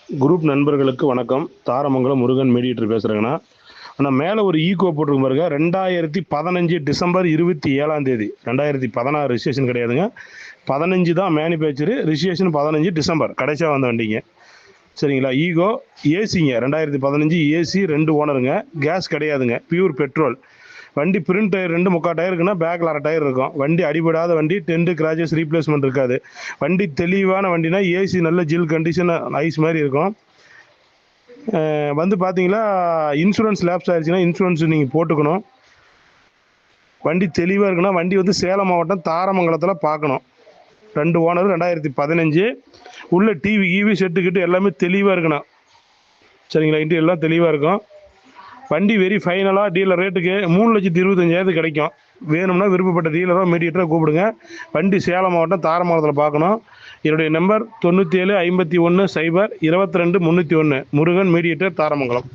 Group நண்பர்களுக்கு வணக்கம். Tharamangalam Murugan mediator பேசுகிறேங்கண்ணா. ஆனால் மேலே ஒரு ஈகோ போட்டிருக்கும் பாருங்க. 2015 டிசம்பர் 27 2016 ரிஜிஸ்ட்ரேஷன் கிடையாதுங்க. 15 தான் மேனுஃபேக்சரு, ரிஜிஸ்ட்ரேஷன் 15 டிசம்பர் கடைசியாக வந்த வண்டிங்க. சரிங்களா? ஈகோ ஏசிங்க, 2015 ஏசி, 2 ஓனருங்க. கேஸ் கிடையாதுங்க, பியூர் பெட்ரோல். வண்டி பிரிண்ட் டயர் 2 முக்கால் டயர் இருக்குன்னா பேக்கில் அரை டயர் இருக்கும். வண்டி அடிபடாத வண்டி, டென்ட் கிராச்சஸ் ரீப்ளேஸ்மெண்ட் இருக்காது. வண்டி தெளிவான வண்டினா ஏசி நல்ல ஜில் கண்டிஷன் ஐஸ் மாதிரி இருக்கும். வந்து பார்த்தீங்களா, இன்சூரன்ஸ் லேப்ஸ் ஆயிடுச்சுன்னா இன்சூரன்ஸ் நீங்கள் போட்டுக்கணும். வண்டி தெளிவாக இருக்குன்னா வண்டி வந்து சேலம் மாவட்டம் தாரமங்கலத்தில் பார்க்கணும். 2 ஓனர், 2015. உள்ள டிவி ஈவி செட்டுக்கிட்டு எல்லாமே தெளிவாக இருக்கணும். சரிங்களா? இன்ட்டு எல்லாம் தெளிவாக இருக்கும். வண்டி வெரி ஃபைனலாக டீலர் ரேட்டுக்கு 3,25,000 கிடைக்கும். வேணும்னா விருப்பப்பட்ட டீலரோ மீடியேட்டரோ கூப்பிடுங்க. வண்டி சேலம் மாவட்டம் தாரமங்கலத்தில் பார்க்கணும். என்னுடைய நம்பர் 97 51 0 22 301. முருகன் மீடியேட்டர், தாரமங்கலம்.